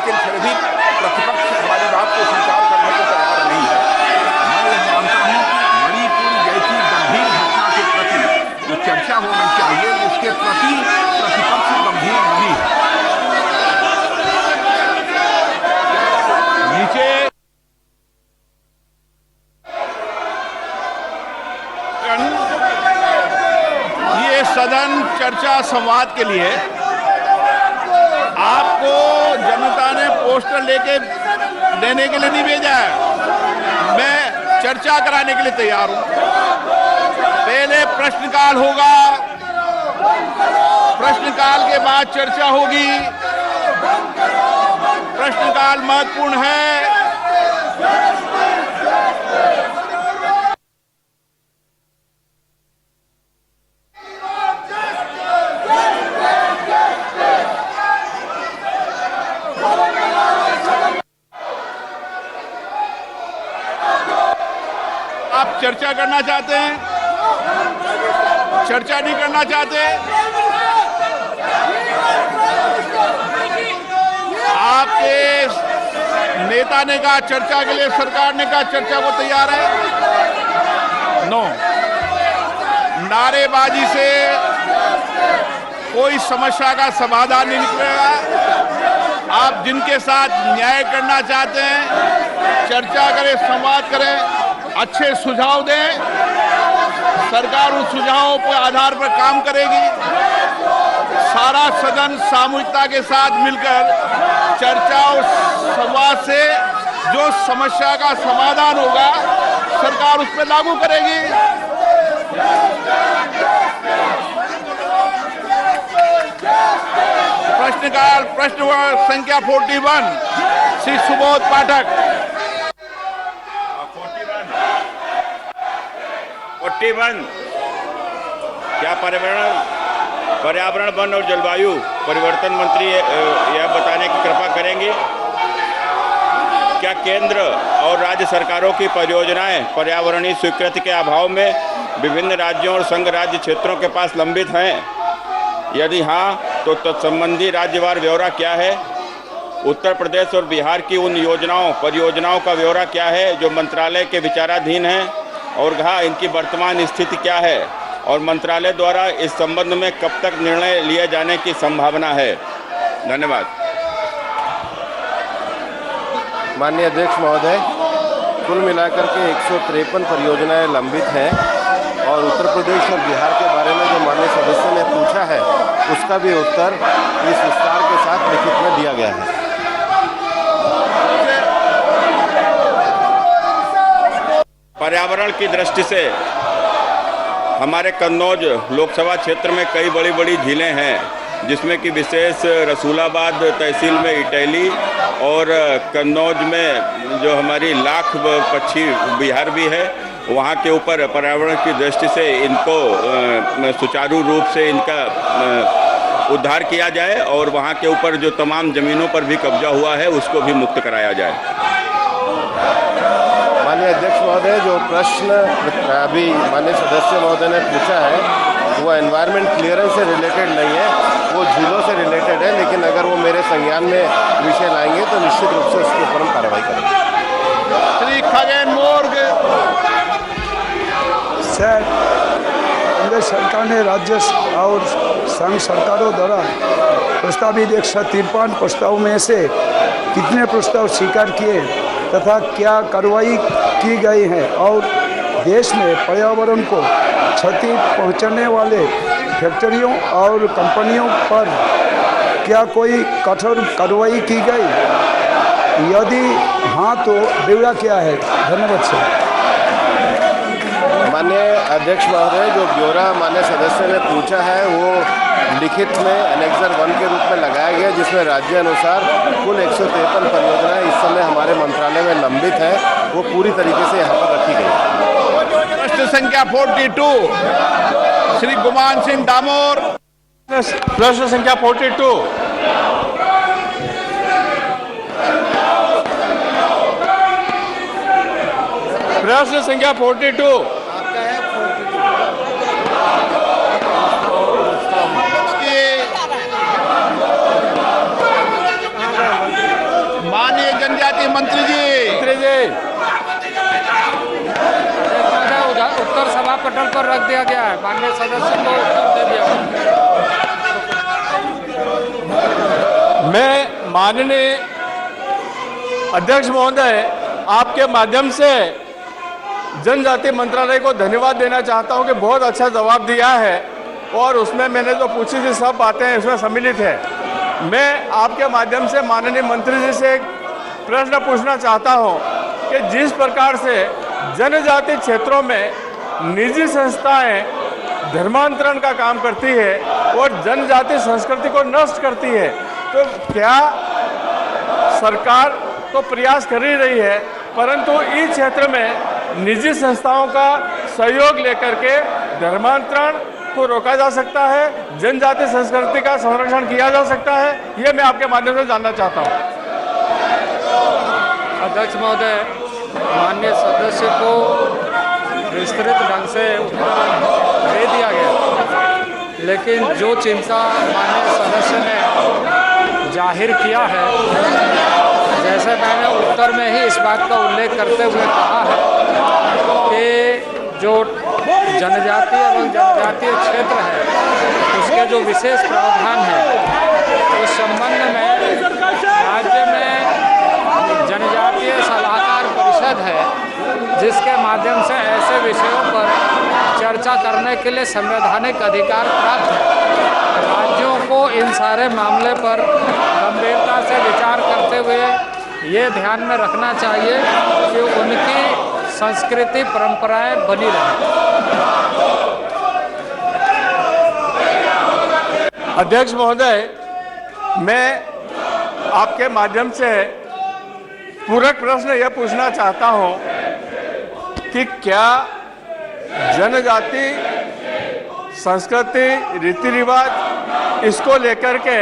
लेकिन फिर भी प्रतिपक्ष हमारी बात को स्वीकार करने को तैयार नहीं है। मैं ये मानता हूं कि मणिपुर जैसी गंभीर घटना के प्रति जो चर्चा होनी चाहिए उसके प्रति प्रतिपक्ष गंभीर नहीं है। नीचे ये सदन चर्चा संवाद के लिए आपको जनता ने पोस्टर लेके देने के लिए नहीं भेजा है। मैं चर्चा कराने के लिए तैयार हूं। पहले प्रश्नकाल होगा, प्रश्नकाल के बाद चर्चा होगी। प्रश्नकाल महत्वपूर्ण है। आप चर्चा करना चाहते हैं? चर्चा नहीं करना चाहते? आपके नेता ने कहा चर्चा के लिए, सरकार ने कहा चर्चा को तैयार है। नो, नारेबाजी से कोई समस्या का समाधान नहीं निकलेगा। आप जिनके साथ न्याय करना चाहते हैं चर्चा करें, संवाद करें, अच्छे सुझाव दें। सरकार उन सुझावों के आधार पर काम करेगी। सारा सदन सामूहिकता के साथ मिलकर चर्चा और संवाद से जो समस्या का समाधान होगा सरकार उस पर लागू करेगी। प्रश्नकाल प्रश्न संख्या 41 श्री सुबोध पाठक। 41 क्या पर्यावरण वन और जलवायु परिवर्तन मंत्री यह बताने की कृपा करेंगे क्या केंद्र और राज्य सरकारों की परियोजनाएं पर्यावरणीय स्वीकृति के अभाव में विभिन्न राज्यों और संघ राज्य क्षेत्रों के पास लंबित हैं? यदि हाँ तो तत्संबंधी राज्यवार ब्यौरा क्या है? उत्तर प्रदेश और बिहार की उन परियोजनाओं का ब्यौरा क्या है जो मंत्रालय के विचाराधीन हैं और इनकी वर्तमान स्थिति क्या है और मंत्रालय द्वारा इस संबंध में कब तक निर्णय लिए जाने की संभावना है? धन्यवाद। माननीय अध्यक्ष महोदय, कुल मिलाकर के 153 परियोजनाएं लंबित हैं और उत्तर प्रदेश और बिहार के बारे में जो माननीय सदस्य ने पूछा है उसका भी उत्तर इस विस्तार के साथ लिखित में दिया गया है। पर्यावरण की दृष्टि से हमारे कन्नौज लोकसभा क्षेत्र में कई बड़ी बड़ी झीलें हैं जिसमें कि विशेष रसूलाबाद तहसील में इटैली और कन्नौज में जो हमारी लाख पक्षी विहार भी है, वहाँ के ऊपर पर्यावरण की दृष्टि से इनको सुचारू रूप से इनका उद्धार किया जाए और वहाँ के ऊपर जो तमाम ज़मीनों पर भी कब्जा हुआ है उसको भी मुक्त कराया जाए। माननीय अध्यक्ष महोदय, जो प्रश्न अभी माननीय सदस्य महोदय ने पूछा है वो एनवायरनमेंट क्लियरेंस से रिलेटेड नहीं है, वो झीलों से रिलेटेड है, लेकिन अगर वो मेरे संज्ञान में विषय लाएंगे तो निश्चित रूप से उसके ऊपर हम कार्रवाई करेंगे। श्री खगेन मोर्ग। सर, केंद्र सरकार ने राज्य और संघ सरकारों द्वारा प्रस्तावित 153 प्रस्ताव में से कितने प्रस्ताव स्वीकार किए तथा क्या कार्रवाई की गई है और देश में पर्यावरण को क्षति पहुंचाने वाले फैक्ट्रियों और कंपनियों पर क्या कोई कठोर कार्रवाई की गई? यदि हाँ तो ब्यौरा क्या है? धन्यवाद सर। माननीय अध्यक्ष महोदय, जो ब्यौरा माननीय सदस्य ने पूछा है वो लिखित में एनेक्सर 1 के रूप में लगाया गया, जिसमें राज्य अनुसार कुल 153 परियोजनाएं इस समय हमारे मंत्रालय में लंबित है, वो पूरी तरीके से यहाँ पर रखी गई। प्रश्न संख्या 42 श्री गुमान सिंह डामोर। प्रश्न संख्या 42। प्रश्न संख्या 42। पर रख दिया गया है। माननीय सदस्य को उत्तर दे दिया गया। मैं माननीय अध्यक्ष महोदय आपके माध्यम से जनजाति मंत्रालय को धन्यवाद देना चाहता हूं कि बहुत अच्छा जवाब दिया है और उसमें मैंने जो पूछी थी सब बातें इसमें सम्मिलित है। मैं आपके माध्यम से माननीय मंत्री जी से एक प्रश्न पूछना चाहता हूं कि जिस प्रकार से जनजाति क्षेत्रों में निजी संस्थाएं धर्मांतरण का काम करती है और जनजाति संस्कृति को नष्ट करती है, तो क्या सरकार तो प्रयास कर ही रही है, परंतु इस क्षेत्र में निजी संस्थाओं का सहयोग लेकर के धर्मांतरण को रोका जा सकता है, जनजाति संस्कृति का संरक्षण किया जा सकता है, ये मैं आपके माध्यम से जानना चाहता हूँ। अध्यक्ष महोदय, माननीय सदस्य को विस्तृत ढंग से उत्तर दे दिया गया, लेकिन जो चिंता माननीय सदस्य ने जाहिर किया है, जैसे मैंने उत्तर में ही इस बात का उल्लेख करते हुए कहा है कि जो जनजातीय एवं जनजातीय क्षेत्र है उसके जो विशेष प्रावधान है उस संबंध में राज्य में जनजातीय सलाहकार परिषद है, जिसके माध्यम से ऐसे विषयों पर चर्चा करने के लिए संवैधानिक अधिकार प्राप्त है। राज्यों को इन सारे मामले पर गंभीरता से विचार करते हुए ये ध्यान में रखना चाहिए कि उनकी संस्कृति परंपराएं बनी रहें। अध्यक्ष महोदय, मैं आपके माध्यम से पूरक प्रश्न यह पूछना चाहता हूं कि क्या जनजाति संस्कृति रीति रिवाज इसको लेकर के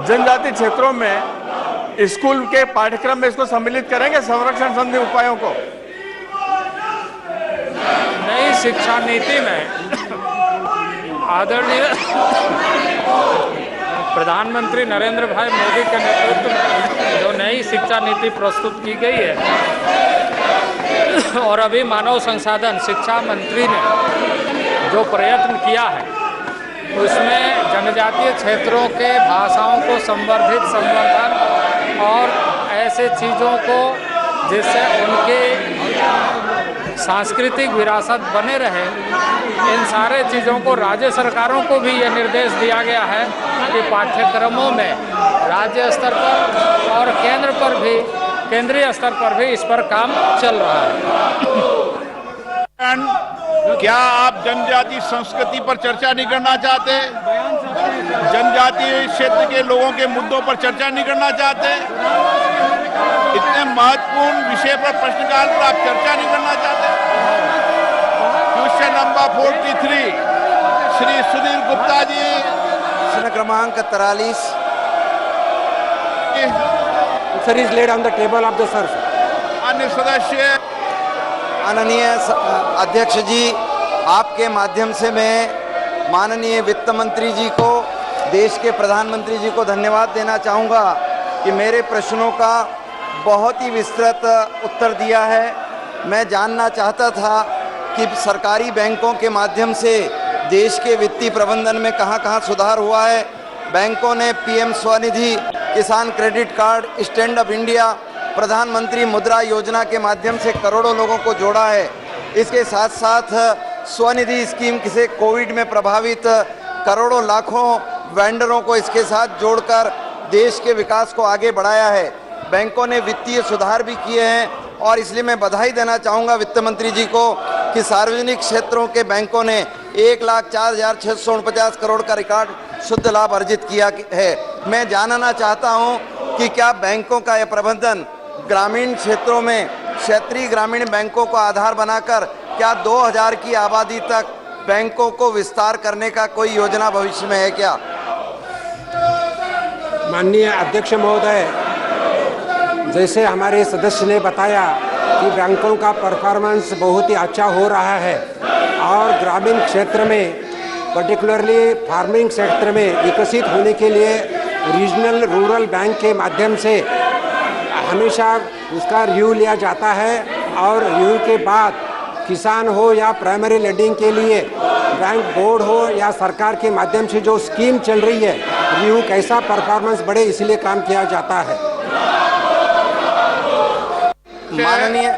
जनजाति क्षेत्रों में स्कूल के पाठ्यक्रम में इसको सम्मिलित करेंगे, संरक्षण संबंधी उपायों को? नई शिक्षा नीति में आदरणीय प्रधानमंत्री नरेंद्र भाई मोदी के नेतृत्व में जो नई शिक्षा नीति प्रस्तुत की गई है और अभी मानव संसाधन शिक्षा मंत्री ने जो प्रयत्न किया है उसमें जनजातीय क्षेत्रों के भाषाओं को संवर्धन और ऐसे चीज़ों को जिससे उनकी सांस्कृतिक विरासत बने रहे, इन सारे चीज़ों को राज्य सरकारों को भी यह निर्देश दिया गया है कि पाठ्यक्रमों में राज्य स्तर पर और केंद्रीय स्तर पर भी इस पर काम चल रहा है। क्या आप जनजाति संस्कृति पर चर्चा नहीं करना चाहते? जनजातीय क्षेत्र के लोगों के मुद्दों पर चर्चा नहीं करना चाहते? इतने महत्वपूर्ण विषय पर प्रश्नकाल पर आप चर्चा नहीं करना चाहते? Question number 43 Shri Sudhir Gupta ji. प्रश्न क्रमांक 43 Sir is laid on the table of the sir. अन्य सदस्य। माननीय अध्यक्ष जी, आपके माध्यम से मैं माननीय वित्त मंत्री जी को, देश के प्रधानमंत्री जी को धन्यवाद देना चाहूँगा कि मेरे प्रश्नों का बहुत ही विस्तृत उत्तर दिया है। मैं जानना चाहता था कि सरकारी बैंकों के माध्यम से देश के वित्तीय प्रबंधन में कहाँ सुधार हुआ है। बैंकों ने पीएम स्वनिधि, किसान credit card, stand up India, प्रधानमंत्री मुद्रा योजना के माध्यम से करोड़ों लोगों को जोड़ा है। इसके साथ साथ स्वनिधि स्कीम से कोविड में प्रभावित करोड़ों लाखों वेंडरों को इसके साथ जोड़कर देश के विकास को आगे बढ़ाया है। बैंकों ने वित्तीय सुधार भी किए हैं और इसलिए मैं बधाई देना चाहूँगा वित्त मंत्री जी को कि सार्वजनिक क्षेत्रों के बैंकों ने 1,04,649 करोड़ का रिकॉर्ड शुद्ध लाभ अर्जित किया है। मैं जानना चाहता हूँ कि क्या बैंकों का यह प्रबंधन ग्रामीण क्षेत्रों में क्षेत्रीय ग्रामीण बैंकों को आधार बनाकर क्या 2000 की आबादी तक बैंकों को विस्तार करने का कोई योजना भविष्य में है क्या? माननीय अध्यक्ष महोदय, जैसे हमारे सदस्य ने बताया कि बैंकों का परफॉर्मेंस बहुत ही अच्छा हो रहा है और ग्रामीण क्षेत्र में पर्टिकुलरली फार्मिंग सेक्टर में विकसित होने के लिए रीजनल रूरल बैंक के माध्यम से हमेशा उसका रिव्यू लिया जाता है और रिव्यू के बाद किसान हो या प्राइमरी लेंडिंग के लिए बैंक बोर्ड हो या सरकार के माध्यम से जो स्कीम चल रही है रिव्यू कैसा परफॉर्मेंस बढ़े इसलिए काम किया जाता है। माननीय